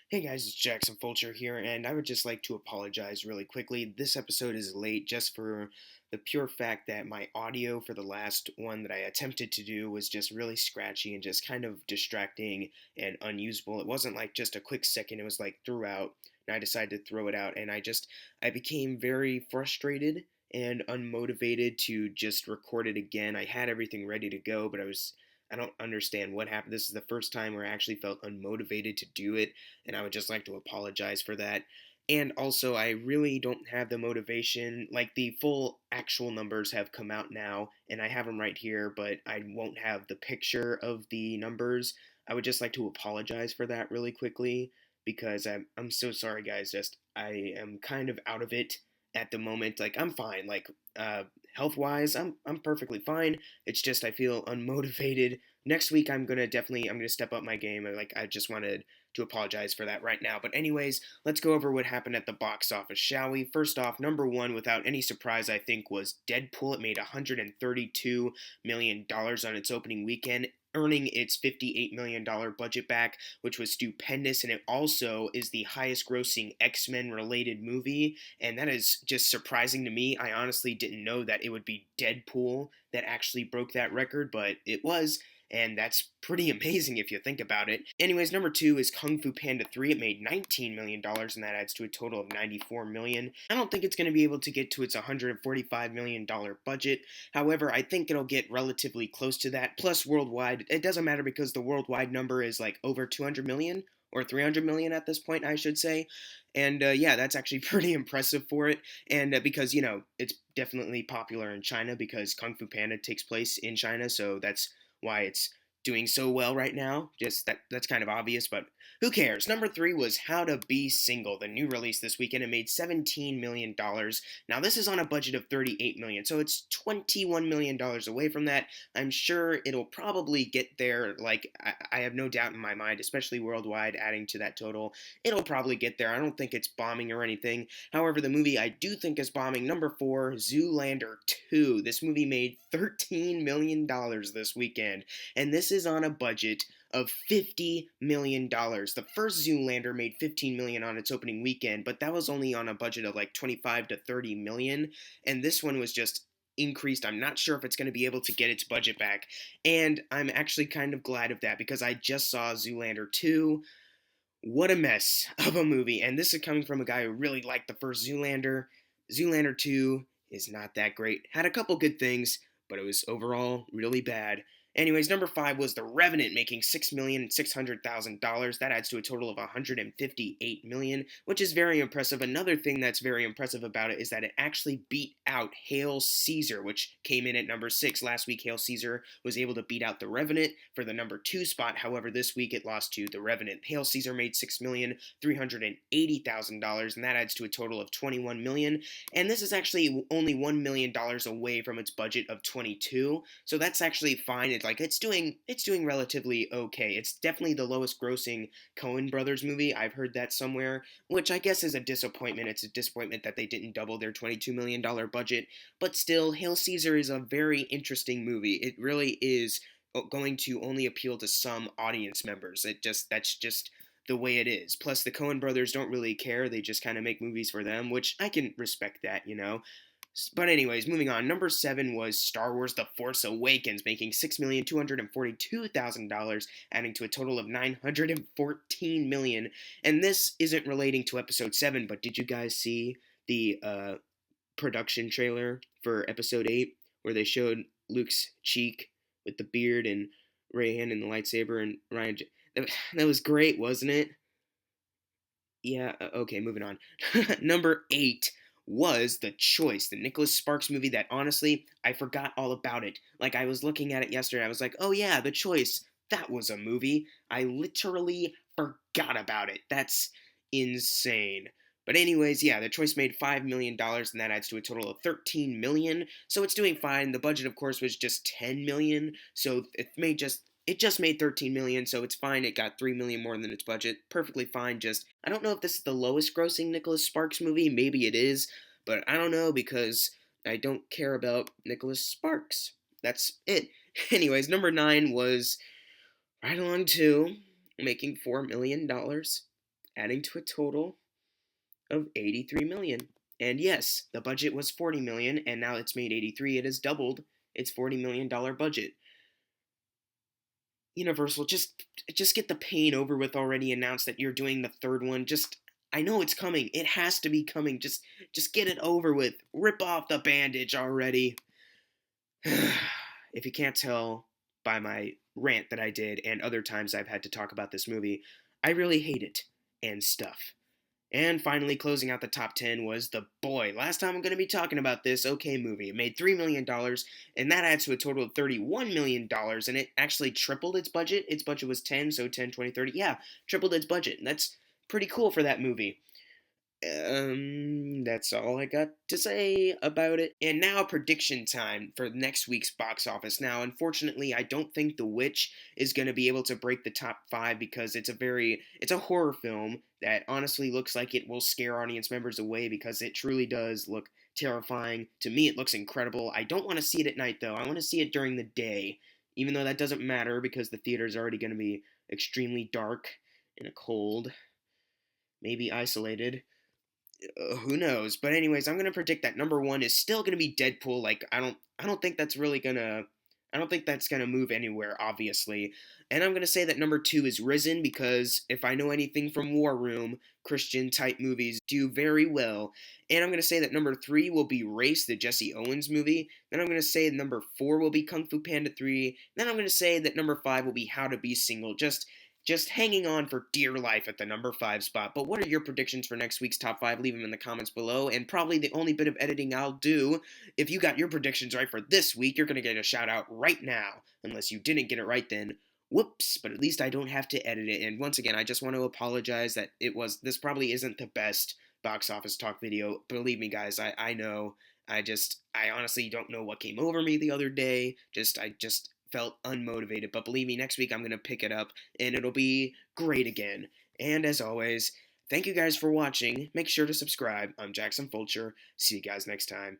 Hey guys, it's Jackson Fulcher here, and I would just like to apologize really quickly. This episode is late just for the pure fact that my audio for the last one that I attempted to do was just really scratchy and just kind of distracting and unusable. It wasn't like just a quick second, it was like throughout, and I decided to throw it out, and I became very frustrated and unmotivated to just record it again. I had everything ready to go, but I don't understand what happened. This is the first time where I actually felt unmotivated to do it, and I would just like to apologize for that. And also, I really don't have the motivation. Like, the full actual numbers have come out now, and I have them right here, but I won't have the picture of the numbers. I would just like to apologize for that really quickly because I'm so sorry, guys. Just, I am kind of out of it at the moment. Like, I'm fine. Like, uh, health wise, I'm perfectly fine. It's just I feel unmotivated. Next week, I'm gonna step up my game. Like, I just wanted to apologize for that right now. But anyways, let's go over what happened at the box office, shall we? First off, number one, without any surprise, I think, was Deadpool. It made $132 million on its opening weekend, earning its $58 million budget back, which was stupendous. And it also is the highest grossing X-Men related movie. And that is just surprising to me. I honestly didn't know that it would be Deadpool that actually broke that record, but it was. And that's pretty amazing if you think about it. Anyways, number two is Kung Fu Panda 3. It made $19 million, and that adds to a total of $94 million. I don't think it's going to be able to get to its $145 million budget. However, I think it'll get relatively close to that. Plus, worldwide, it doesn't matter because the worldwide number is like over 200 million or 300 million at this point, I should say. And yeah, that's actually pretty impressive for it. And because, it's definitely popular in China because Kung Fu Panda takes place in China, so that's why it's doing so well right now. Just that's kind of obvious, but who cares? Number three was How to Be Single, the new release this weekend. It made $17 million. Now this is on a budget of $38 million, so it's $21 million away from that. I'm sure it'll probably get there. Like I have no doubt in my mind, especially worldwide, adding to that total, it'll probably get there. I don't think it's bombing or anything. However, the movie I do think is bombing. Number four, Zoolander 2. This movie made $13 million this weekend, and this is on a budget of $50 million. The first Zoolander made $15 million on its opening weekend, but that was only on a budget of like 25 to 30 million, and this one was just increased. I'm not sure if it's going to be able to get its budget back, and I'm actually kind of glad of that because I just saw Zoolander 2. What a mess of a movie. And this is coming from a guy who really liked the first Zoolander. Zoolander 2 is not that great. Had a couple good things, but it was overall really bad. Anyways, number five was The Revenant, making $6,600,000. That adds to a total of $158 million, which is very impressive. Another thing that's very impressive about it is that it actually beat out Hail Caesar, which came in at number six. Last week, Hail Caesar was able to beat out The Revenant for the number two spot. However, this week it lost to The Revenant. Hail Caesar made $6,380,000, and that adds to a total of $21 million. And this is actually only $1 million away from its budget of 22. So that's actually fine. It's doing relatively okay. It's definitely the lowest grossing Coen Brothers movie. I've heard that somewhere, which I guess is a disappointment. It's a disappointment that they didn't double their $22 million budget. But still, Hail Caesar is a very interesting movie. It really is going to only appeal to some audience members. That's just the way it is. Plus, the Coen brothers don't really care. They just kind of make movies for them, which I can respect that. But anyways, moving on. Number seven was Star Wars: The Force Awakens, making $6,242,000, adding to a total of $914 million. And this isn't relating to Episode 7, but did you guys see the production trailer for Episode 8, where they showed Luke's cheek with the beard and Rey and the lightsaber and Ryan? That was great, wasn't it? Yeah, okay, moving on. Number eight was The Choice, the Nicholas Sparks movie that honestly, I forgot all about it. Like, I was looking at it yesterday, I was like, oh yeah, The Choice, that was a movie. I literally forgot about it. That's insane. But anyways, yeah, The Choice made $5 million, and that adds to a total of $13 million. So it's doing fine. The budget, of course, was just $10 million, so it just made 13 million, so it's fine. It got 3 million more than its budget. Perfectly fine. Just I don't know if this is the lowest grossing Nicholas Sparks movie. Maybe it is, but I don't know because I don't care about Nicholas Sparks. That's it. Anyways, number 9 was Right Along 2, making $4 million. adding to a total of 83 million. And yes, the budget was 40 million and now it's made 83. It has doubled its $40 million budget. Universal, just get the pain over with already. Announce that you're doing the third one. Just I know it's coming. It has to be coming. Just get it over with. Rip off the bandage already. If you can't tell by my rant that I did and other times I've had to talk about this movie, I really hate it and stuff. And finally, closing out the top 10 was The Boy. Last time I'm going to be talking about this okay movie. It made $3 million, and that adds to a total of $31 million, and it actually tripled its budget. Its budget was 10, so 10, 20, 30. Yeah, tripled its budget, and that's pretty cool for that movie. That's all I got to say about it. And now prediction time for next week's box office. Now, unfortunately, I don't think The Witch is going to be able to break the top 5 because it's a horror film that honestly looks like it will scare audience members away because it truly does look terrifying. To me, it looks incredible. I don't want to see it at night though. I want to see it during the day, even though that doesn't matter because the theater is already going to be extremely dark and cold, maybe isolated. Who knows? But anyways, I'm gonna predict that number one is still gonna be Deadpool. Like I don't think that's really gonna, I don't think that's gonna move anywhere, obviously. And I'm gonna say that number two is Risen because if I know anything from War Room, Christian type movies do very well. And I'm gonna say that number three will be Race, the Jesse Owens movie. Then I'm gonna say number four will be Kung Fu Panda 3. Then I'm gonna say that number five will be How to Be Single. Just hanging on for dear life at the number 5 spot. But what are your predictions for next week's top 5? Leave them in the comments below. And probably the only bit of editing I'll do, if you got your predictions right for this week, you're going to get a shout out right now. Unless you didn't get it right, then whoops. But at least I don't have to edit it. And once again, I just want to apologize that this probably isn't the best box office talk video. Believe me, guys, I know. I honestly don't know what came over me the other day. I just felt unmotivated. But believe me, next week I'm going to pick it up and it'll be great again. And as always, thank you guys for watching. Make sure to subscribe. I'm Jackson Fulcher. See you guys next time.